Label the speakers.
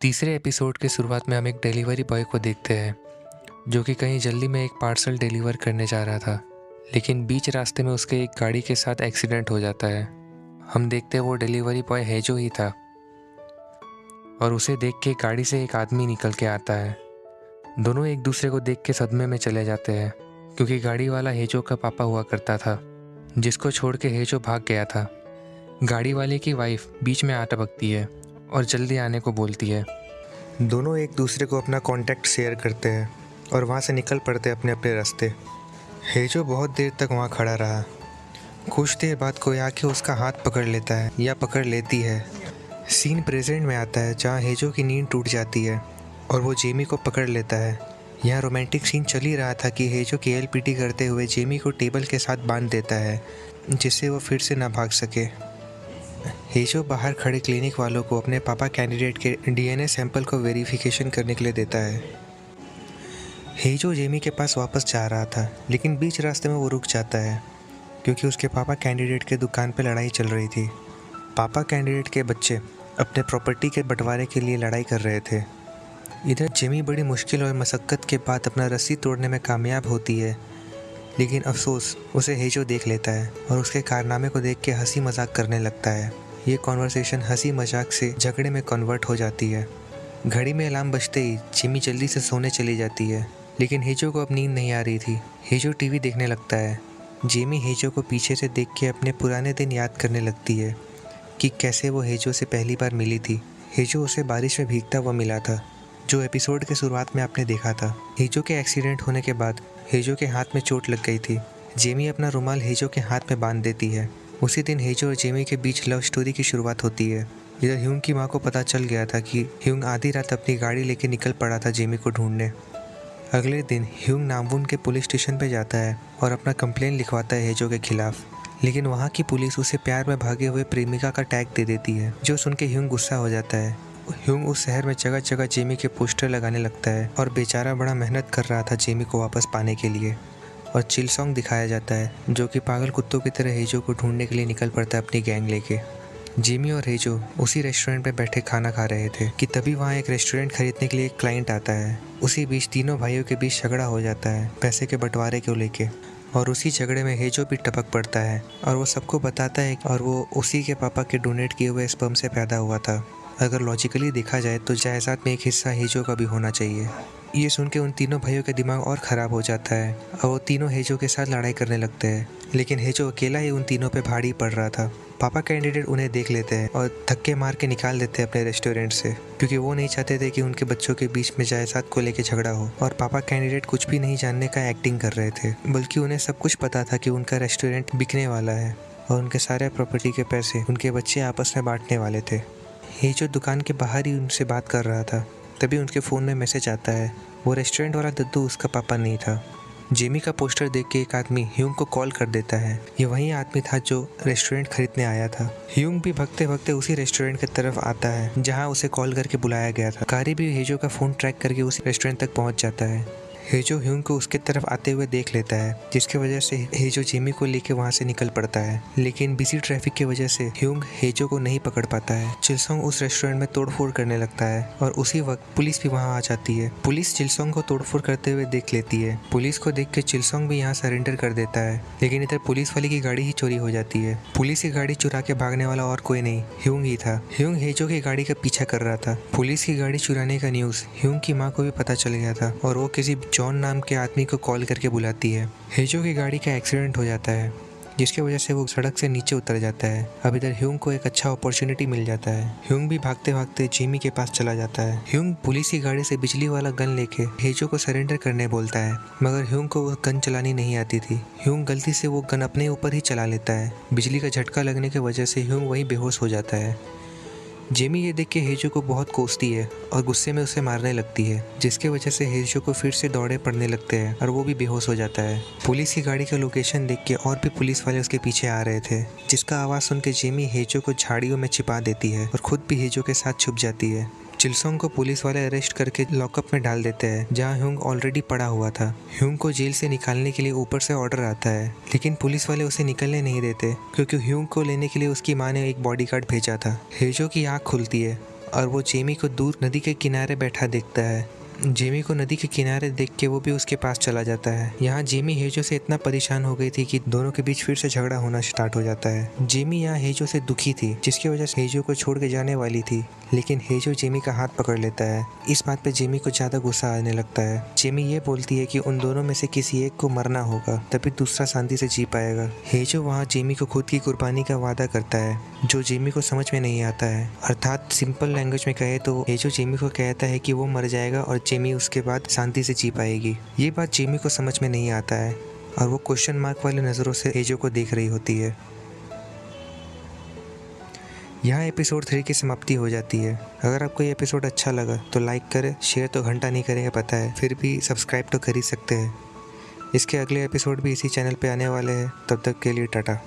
Speaker 1: तीसरे एपिसोड के शुरुआत में हम एक डिलीवरी बॉय को देखते हैं जो कि कहीं जल्दी में एक पार्सल डिलीवर करने जा रहा था, लेकिन बीच रास्ते में उसके एक गाड़ी के साथ एक्सीडेंट हो जाता है। हम देखते हैं वो डिलीवरी बॉय हेजो ही था और उसे देख के गाड़ी से एक आदमी निकल के आता है। दोनों एक दूसरे को देख के सदमे में चले जाते हैं क्योंकि गाड़ी वाला हेजो का पापा हुआ करता था जिसको छोड़ के हेजो भाग गया था। गाड़ी वाले की वाइफ बीच में आ टपकती है और जल्दी आने को बोलती है।
Speaker 2: दोनों एक दूसरे को अपना कांटेक्ट शेयर करते हैं और वहाँ से निकल पड़ते अपने अपने रास्ते। हेजो बहुत देर तक वहाँ खड़ा रहा। कुछ देर बाद कोई आके उसका हाथ पकड़ लेता है या पकड़ लेती है। सीन प्रेजेंट में आता है जहाँ हेजो की नींद टूट जाती है और वो जेमी को पकड़ लेता है। यहाँ रोमांटिक सीन चल ही रहा था कि हेजो KLPT करते हुए जेमी को टेबल के साथ बांध देता है जिससे वो फिर से ना भाग सके। हेजो बाहर खड़े क्लिनिक वालों को अपने पापा कैंडिडेट के DNA सैंपल को वेरिफिकेशन करने के लिए देता है। हेजो जेमी के पास वापस जा रहा था लेकिन बीच रास्ते में वो रुक जाता है क्योंकि उसके पापा कैंडिडेट के दुकान पे लड़ाई चल रही थी। पापा कैंडिडेट के बच्चे अपने प्रॉपर्टी के बंटवारे के लिए लड़ाई कर रहे थे। इधर जेमी बड़ी मुश्किल और मशक्क़त के बाद अपना रस्सी तोड़ने में कामयाब होती है, लेकिन अफसोस उसे हेजो देख लेता है और उसके कारनामे को देख के हंसी मजाक करने लगता है। ये कॉन्वर्सेशन हंसी मजाक से झगड़े में कन्वर्ट हो जाती है। घड़ी में अलार्म बजते ही जिमी जल्दी से सोने चली जाती है, लेकिन हेजो को अब नींद नहीं आ रही थी। हेजो टीवी देखने लगता है। जिमी हेजो को पीछे से देख के अपने पुराने दिन याद करने लगती है कि कैसे वो हेजो से पहली बार मिली थी। हेजो उसे बारिश में भीगता हुआ मिला था जो एपिसोड के शुरुआत में आपने देखा था। हेजो के एक्सीडेंट होने के बाद हेजो के हाथ में चोट लग गई थी। जेमी अपना रुमाल हेजो के हाथ में बांध देती है। उसी दिन हेजो और जेमी के बीच लव स्टोरी की शुरुआत होती है। इधर ह्यूंग की माँ को पता चल गया था कि ह्यूंग आधी रात अपनी गाड़ी लेकर निकल पड़ा था जेमी को ढूंढने। अगले दिन ह्यूंग नामवुन के पुलिस स्टेशन पर जाता है और अपना कंप्लेन लिखवाता है हेजो के खिलाफ, लेकिन वहाँ की पुलिस उसे प्यार में भागे हुए प्रेमिका का टैग दे देती है जो सुन के ह्यूंग गुस्सा हो जाता है। ह्यूंग उस शहर में जगह जगह जेमी के पोस्टर लगाने लगता है और बेचारा बड़ा मेहनत कर रहा था जेमी को वापस पाने के लिए। और चिलसोंग दिखाया जाता है जो कि पागल कुत्तों की तरह हेजो को ढूंढने के लिए निकल पड़ता है अपनी गैंग लेके। जेमी और हेजो उसी रेस्टोरेंट में बैठे खाना खा रहे थे कि तभी वहाँ एक रेस्टोरेंट खरीदने के लिए एक क्लाइंट आता है। उसी बीच तीनों भाइयों के बीच झगड़ा हो जाता है पैसे के बंटवारे को लेके, और उसी झगड़े में हेजो भी टपक पड़ता है और वो सबको बताता है और वो उसी के पापा के डोनेट किए हुए स्पर्म से पैदा हुआ था। अगर लॉजिकली देखा जाए तो जायदाद में एक हिस्सा हेजो का भी होना चाहिए। ये सुन के उन तीनों भाइयों का दिमाग और ख़राब हो जाता है और वो तीनों हेजो के साथ लड़ाई करने लगते हैं, लेकिन हेजो अकेला ही उन तीनों पे भारी पड़ रहा था। पापा कैंडिडेट उन्हें देख लेते हैं और धक्के मार के निकाल देते हैं अपने रेस्टोरेंट से क्योंकि वो नहीं चाहते थे कि उनके बच्चों के बीच में जायदाद को लेकर झगड़ा हो। और पापा कैंडिडेट कुछ भी नहीं जानने का एक्टिंग कर रहे थे, बल्कि उन्हें सब कुछ पता था कि उनका रेस्टोरेंट बिकने वाला है और उनके सारे प्रॉपर्टी के पैसे उनके बच्चे आपस में बांटने वाले थे। हेजो दुकान के बाहर ही उनसे बात कर रहा था, तभी उनके फ़ोन में मैसेज आता है। वो रेस्टोरेंट वाला दद्दू उसका पापा नहीं था। जेमी का पोस्टर देख के एक आदमी ह्यूंग को कॉल कर देता है। ये वही आदमी था जो रेस्टोरेंट खरीदने आया था। ह्यूंग भी भगते भगते उसी रेस्टोरेंट की तरफ आता है जहां उसे कॉल करके बुलाया गया था। कारी भी हेजो का फ़ोन ट्रैक करके उसी रेस्टोरेंट तक पहुंच जाता है। हेजो ह्यूंग को उसके तरफ आते हुए देख लेता है, जिसकी वजह से हेजो जेमी को लेके वहाँ से निकल पड़ता है, लेकिन बिजी ट्रैफिक की वजह से ह्यूंग हेजो को नहीं पकड़ पाता है। चिलसोंग उस रेस्टोरेंट में तोड़फोड़ करने लगता है और उसी वक्त पुलिस भी वहाँ आ जाती है। पुलिस चिलसोंग को तोड़फोड़ करते हुए देख लेती है। पुलिस को देख के चिलसोंग भी यहाँ सरेंडर कर देता है, लेकिन इधर पुलिस वाले की गाड़ी ही चोरी हो जाती है। पुलिस की गाड़ी चुरा के भागने वाला और कोई नहीं, ह्यूंग ही था। ह्यूंग हेजो की गाड़ी का पीछा कर रहा था। पुलिस की गाड़ी चुराने का न्यूज़ ह्यूंग की माँ को भी पता चल गया था और वो किसी जॉन नाम के आदमी को कॉल करके बुलाती है। हेजो की गाड़ी का एक्सीडेंट हो जाता है जिसकी वजह से वो सड़क से नीचे उतर जाता है। अब इधर ह्यूंग को एक अच्छा अपॉर्चुनिटी मिल जाता है। ह्यूंग भी भागते भागते जेमी के पास चला जाता है। ह्यूंग पुलिस की गाड़ी से बिजली वाला गन लेके हेजो को सरेंडर करने बोलता है, मगर ह्यूंग को वो गन चलानी नहीं आती थी। ह्यूंग गलती से वो गन अपने ऊपर ही चला लेता है। बिजली का झटका लगने की वजह से ह्यूंग वहीं बेहोश हो जाता है। जेमी ये देख के हेजो को बहुत कोसती है और गुस्से में उसे मारने लगती है, जिसके वजह से हेजो को फिर से दौड़े पड़ने लगते हैं और वो भी बेहोश हो जाता है। पुलिस की गाड़ी का लोकेशन देख के और भी पुलिस वाले उसके पीछे आ रहे थे, जिसका आवाज़ सुन के जेमी हेजो को झाड़ियों में छिपा देती है और खुद भी हेजो के साथ छुप जाती है। चिलसोंग को पुलिस वाले अरेस्ट करके लॉकअप में डाल देते हैं जहां ह्यूंग ऑलरेडी पड़ा हुआ था। ह्यूंग को जेल से निकालने के लिए ऊपर से ऑर्डर आता है, लेकिन पुलिस वाले उसे निकलने नहीं देते क्योंकि ह्यूंग को लेने के लिए उसकी माँ ने एक बॉडीगार्ड भेजा था। हेजो की आँख खुलती है और वो जेमी को दूर नदी के किनारे बैठा देखता है। जेमी को नदी के किनारे देख के वो भी उसके पास चला जाता है। यहाँ जेमी हेजो से इतना परेशान हो गई थी कि दोनों के बीच फिर से झगड़ा होना स्टार्ट हो जाता है। जेमी यहाँ हेजो से दुखी थी, जिसकी वजह से हेजो को छोड़ के जाने वाली थी, लेकिन हेजो जेमी का हाथ पकड़ लेता है। इस बात पे जेमी को ज़्यादा गुस्सा आने लगता है। जेमी ये बोलती है कि उन दोनों में से किसी एक को मरना होगा, तभी दूसरा शांति से जी पाएगा। हेजो वहाँ जेमी को खुद की कुर्बानी का वादा करता है, जो जेमी को समझ में नहीं आता है। अर्थात सिंपल लैंग्वेज में कहे तो हेजो जेमी को कहता है कि वो मर जाएगा और जेमी उसके बाद शांति से जी पाएगी। ये बात जेमी को समझ में नहीं आता है और वो क्वेश्चन मार्क वाली नज़रों से हेजो को देख रही होती है। यहाँ एपिसोड 3 की समाप्ति हो जाती है। अगर आपको ये एपिसोड अच्छा लगा तो लाइक करें, शेयर तो घंटा नहीं करेंगे पता है, फिर भी सब्सक्राइब तो कर ही सकते हैं। इसके अगले एपिसोड भी इसी चैनल पे आने वाले हैं। तब तक के लिए टाटा।